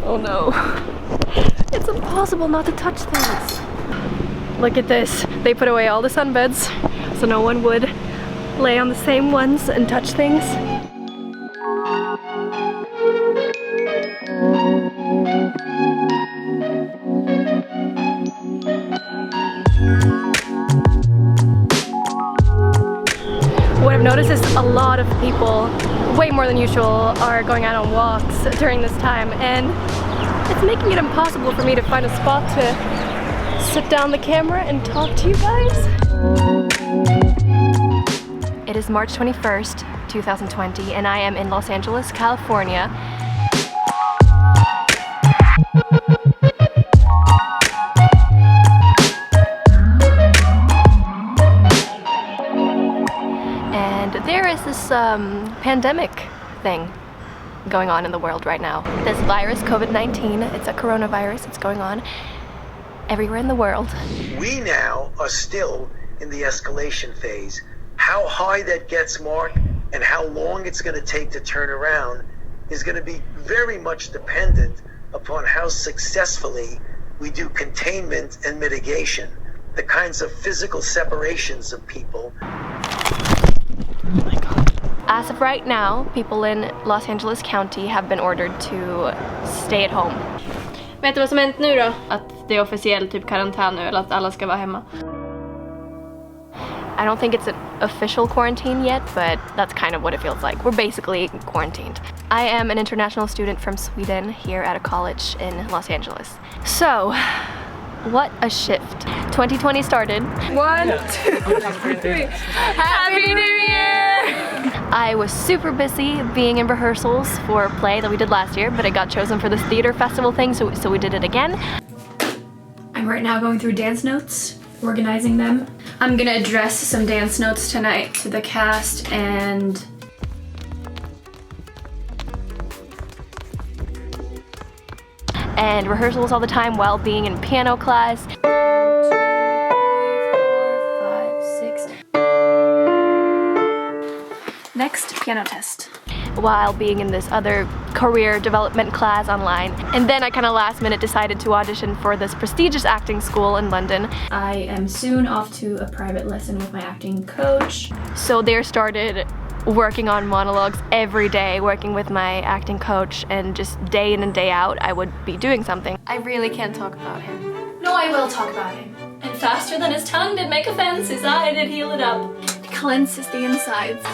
Oh no. It's impossible not to touch things. Look at this. They put away all the sunbeds so no one would lay on the same ones and touch things. What I've noticed is a lot of people, way more than usual, are going out on walks during this time, and it's making it impossible for me to find a spot to sit down the camera and talk to you guys. It is March 21st, 2020, and I am in Los Angeles, California. And there is this pandemic thing going on in the world right now. This virus, COVID-19, it's a coronavirus, it's going on everywhere in the world. We now are still in the escalation phase. How high that gets, Mark, and how long it's going to take to turn around is going to be very much dependent upon how successfully we do containment and mitigation, the kinds of physical separations of people. Oh my God. As of right now, people in Los Angeles County have been ordered to stay at home. Vet du vad som hänt nu då? Att det är officiell typ karantän nu, eller att alla ska vara hemma. I don't think it's an official quarantine yet, but that's kind of what it feels like. We're basically quarantined. I am an international student from Sweden here at a college in Los Angeles. So, what a shift. 2020 started. 1, 2, 3. Happy New Year! I was super busy being in rehearsals for a play that we did last year, but it got chosen for this theater festival thing, so we did it again. I'm right now going through dance notes, organizing them. I'm gonna address some dance notes tonight to the cast and rehearsals all the time while being in piano class. 2, 3, 4, 5, 6. next piano test. While being in this other career development class online. And then I kind of last minute decided to audition for this prestigious acting school in London. I am soon off to a private lesson with my acting coach. So there started working on monologues every day, working with my acting coach, and just day in and day out I would be doing something. I really can't talk about him. No, I will talk about him. And faster than his tongue did make offense, his eye did heal it up. It cleanses the insides.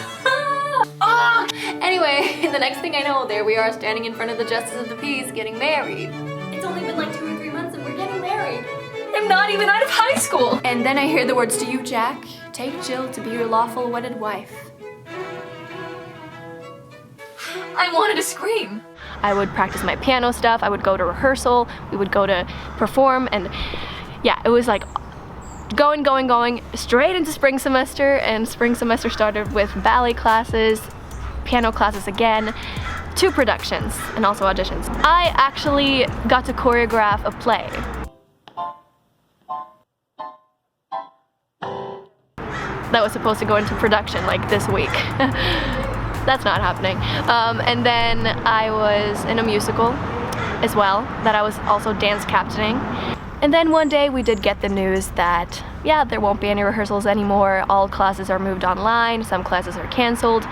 Ah! Anyway, the next thing I know, there we are standing in front of the Justice of the Peace getting married. It's only been like 2 or 3 months and we're getting married. I'm not even out of high school. And then I hear the words, "To you, Jack, take Jill to be your lawful wedded wife." I wanted to scream. I would practice my piano stuff, I would go to rehearsal, we would go to perform, and yeah, it was like going straight into spring semester, and spring semester started with ballet classes, piano classes again, 2 productions, and also auditions. I actually got to choreograph a play. That was supposed to go into production like this week. That's not happening. And then I was in a musical as well that I was also dance captaining. And then one day we did get the news that, yeah, there won't be any rehearsals anymore. All classes are moved online, some classes are canceled.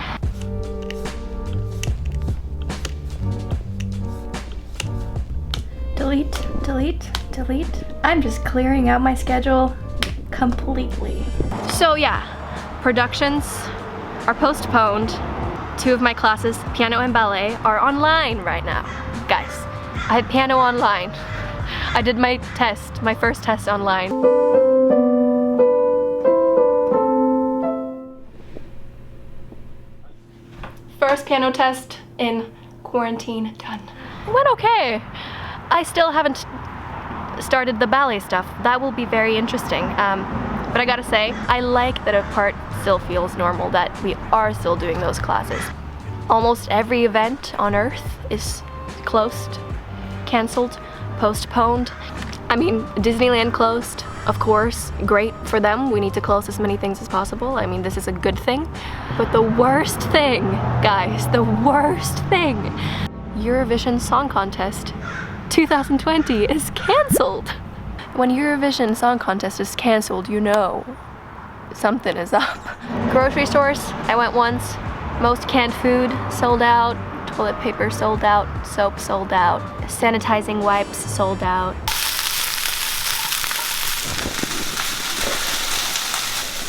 Delete, delete, delete. I'm just clearing out my schedule completely. So yeah, productions are postponed. 2 of my classes, piano and ballet, are online right now. Guys, I had piano online. I did my test, my first test online. First piano test in quarantine done. It went okay. I still haven't started the ballet stuff. That will be very interesting. But I gotta say, I like that a part still feels normal, that we are still doing those classes. Almost every event on Earth is closed, canceled, postponed. I mean, Disneyland closed, of course, great for them. We need to close as many things as possible. I mean, this is a good thing. But the worst thing, guys, the worst thing, Eurovision Song Contest 2020 is cancelled. When Eurovision Song Contest is cancelled, you know something is up. Grocery stores, I went once. Most canned food sold out. Toilet paper sold out. Soap sold out. Sanitizing wipes sold out.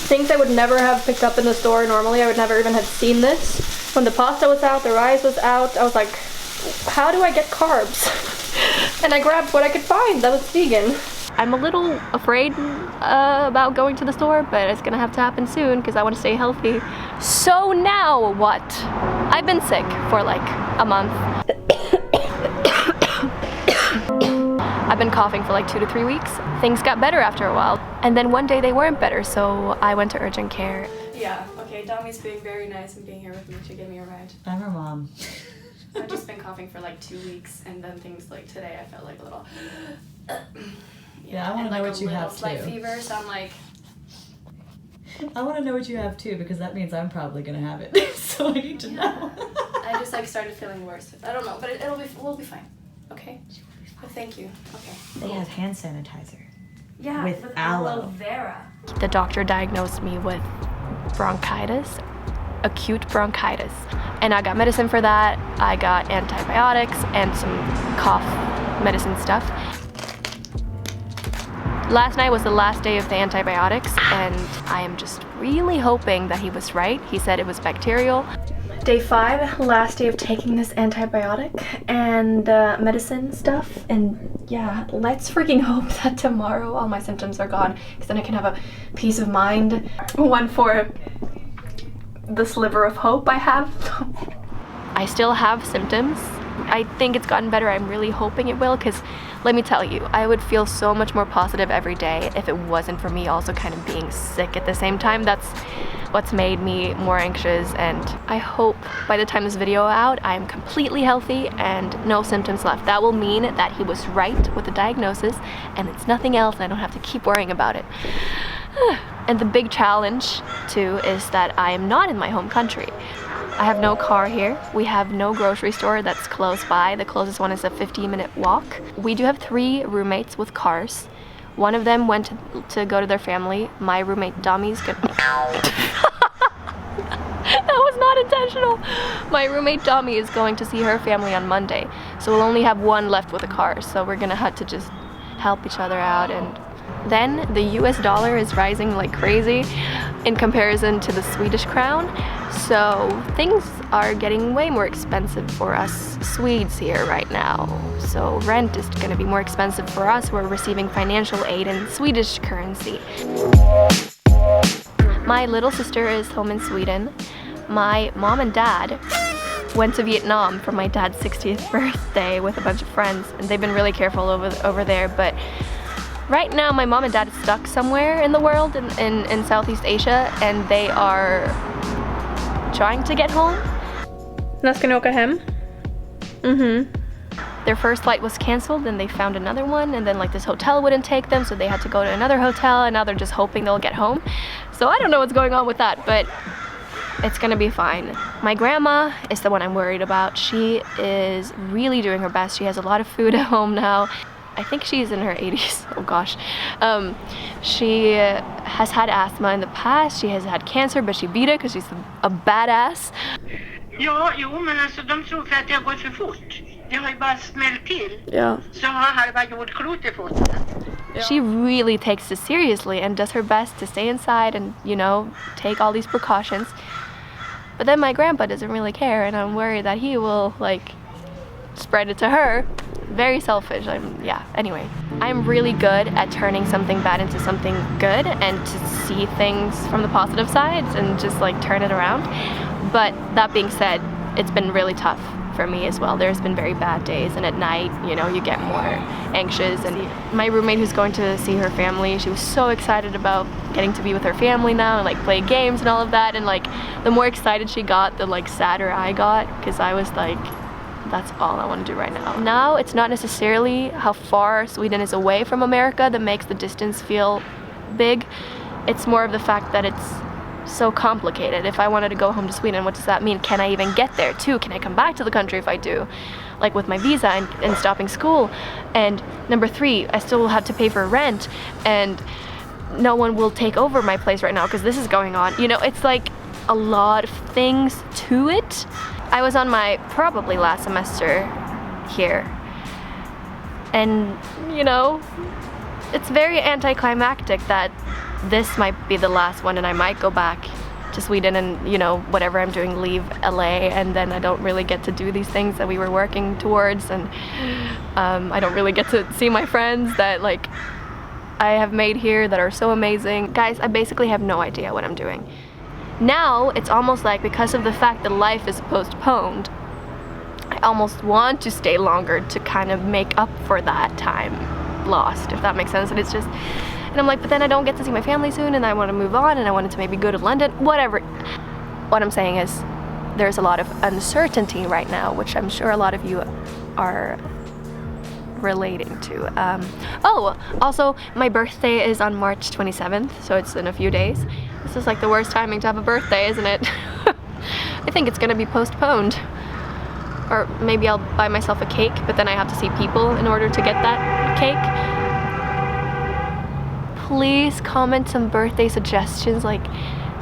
Things I would never have picked up in the store normally. I would never even have seen this. When the pasta was out, the rice was out, I was like, how do I get carbs? And I grabbed what I could find that was vegan. I'm a little afraid about going to the store, but it's gonna have to happen soon because I want to stay healthy. So now what? I've been sick for like a month. I've been coughing for like 2 to 3 weeks. Things got better after a while. And then one day they weren't better, so I went to urgent care. Yeah, okay, Dami's being very nice and being here with me to give me a ride. I'm her mom. I've just been coughing for like 2 weeks, and then things like today I felt like a little... Yeah, I want to know what you have too. Slight fever, so I'm like... I want to know what you have too, because that means I'm probably going to have it. So I need to know. I just like started feeling worse. I don't know, but we'll be fine. Okay? But thank you. Okay. They have hand sanitizer. Yeah, with aloe vera. The doctor diagnosed me with bronchitis, acute bronchitis. And I got medicine for that. I got antibiotics and some cough medicine stuff. Last night was the last day of the antibiotics, and I am just really hoping that he was right. He said it was bacterial. Day 5, last day of taking this antibiotic and medicine stuff, and yeah, let's freaking hope that tomorrow all my symptoms are gone, because then I can have a peace of mind. One for the sliver of hope I have. I still have symptoms. I think it's gotten better. I'm really hoping it will, because let me tell you, I would feel so much more positive every day if it wasn't for me also kind of being sick at the same time. That's what's made me more anxious, and I hope by the time this video out, I'm completely healthy and no symptoms left. That will mean that he was right with the diagnosis, and it's nothing else, and I don't have to keep worrying about it. And the big challenge, too, is that I am not in my home country. I have no car here. We have no grocery store that's close by. The closest one is a 15-minute walk. We do have 3 roommates with cars. One of them went to go to their family. My roommate Dami's gonna... That was not intentional. My roommate Dami is going to see her family on Monday. So we'll only have one left with a car. So we're gonna have to just help each other out. And then the US dollar is rising like crazy in comparison to the Swedish crown. So things are getting way more expensive for us Swedes here right now. So rent is going to be more expensive for us. We're receiving financial aid in Swedish currency. My little sister is home in Sweden. My mom and dad went to Vietnam for my dad's 60th birthday with a bunch of friends, and they've been really careful over there, but right now my mom and dad is stuck somewhere in the world in Southeast Asia, and they are trying to get home. Nästa hem. Their first flight was canceled, and they found another one, and then like this hotel wouldn't take them, so they had to go to another hotel, and now they're just hoping they'll get home. So I don't know what's going on with that, but it's gonna be fine. My grandma is the one I'm worried about. She is really doing her best. She has a lot of food at home now. I think she's in her 80s. Oh gosh. She has had asthma in the past. She has had cancer, but she beat it because she's a badass. Ja, jo, men alltså de tror för att det går för fort. Det har ju bara smällt till. Yeah. Så har halva jordklotet fått det. She really takes this seriously and does her best to stay inside and, you know, take all these precautions. But then my grandpa doesn't really care, and I'm worried that he will, like, spread it to her. Very selfish. Anyway, I'm really good at turning something bad into something good and to see things from the positive sides and just like turn it around. But that being said, it's been really tough for me as well. There's been very bad days, and at night, you know, you get more anxious. And my roommate who's going to see her family, she was so excited about getting to be with her family now and like play games and all of that. And like the more excited she got, the like sadder I got, because I was like, that's all I want to do right now. Now, it's not necessarily how far Sweden is away from America that makes the distance feel big. It's more of the fact that it's so complicated. If I wanted to go home to Sweden, what does that mean? Can I even get there too? Can I come back to the country if I do? Like with my visa and stopping school. And number 3, I still will have to pay for rent, and no one will take over my place right now because this is going on. You know, it's like a lot of things to it. I was on my probably last semester here, and you know, it's very anticlimactic that this might be the last one and I might go back to Sweden and, you know, whatever I'm doing, leave LA, and then I don't really get to do these things that we were working towards, and I don't really get to see my friends that like I have made here that are so amazing. Guys, I basically have no idea what I'm doing. Now it's almost like, because of the fact that life is postponed, I almost want to stay longer to kind of make up for that time lost, if that makes sense. And it's just, and I'm like, but then I don't get to see my family soon, and I want to move on, and I wanted to maybe go to London, whatever. What I'm saying is there's a lot of uncertainty right now, which I'm sure a lot of you are relating to. Oh, also my birthday is on March 27th, so it's in a few days. This is like the worst timing to have a birthday, isn't it? I think it's gonna be postponed. Or maybe I'll buy myself a cake, but then I have to see people in order to get that cake. Please comment some birthday suggestions, like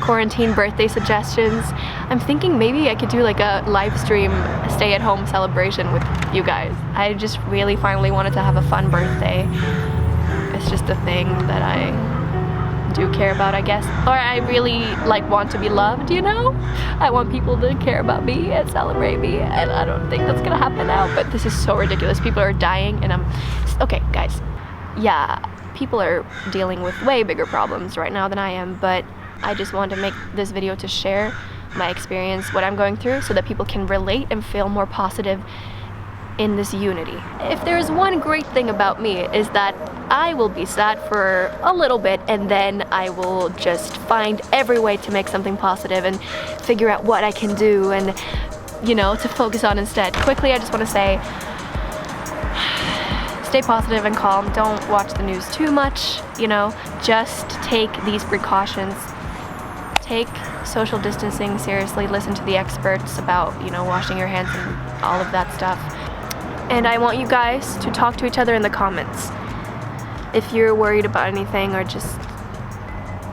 quarantine birthday suggestions. I'm thinking maybe I could do like a live stream stay-at-home celebration with you guys. I just really finally wanted to have a fun birthday. It's just a thing that I do care about, I guess. Or I really like want to be loved, you know? I want people to care about me and celebrate me, and I don't think that's gonna happen now, but this is so ridiculous. People are dying, and okay, guys. Yeah, people are dealing with way bigger problems right now than I am, but I just wanted to make this video to share my experience, what I'm going through, so that people can relate and feel more positive in this unity. If there's one great thing about me, is that I will be sad for a little bit, and then I will just find every way to make something positive and figure out what I can do and, you know, to focus on instead. Quickly, I just want to say, stay positive and calm. Don't watch the news too much, you know, just take these precautions. Take social distancing seriously, listen to the experts about, you know, washing your hands and all of that stuff. And I want you guys to talk to each other in the comments. If you're worried about anything, or just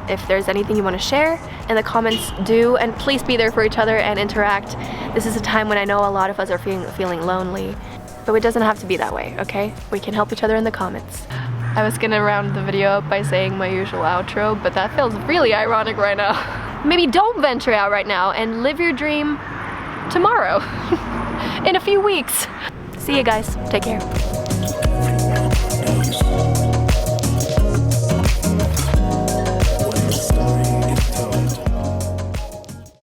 if there's anything you want to share in the comments, do, and please be there for each other and interact. This is a time when I know a lot of us are feeling lonely, but it doesn't have to be that way, okay? We can help each other in the comments. I was gonna round the video up by saying my usual outro, but that feels really ironic right now. Maybe don't venture out right now and live your dream tomorrow, in a few weeks. See you guys, take care.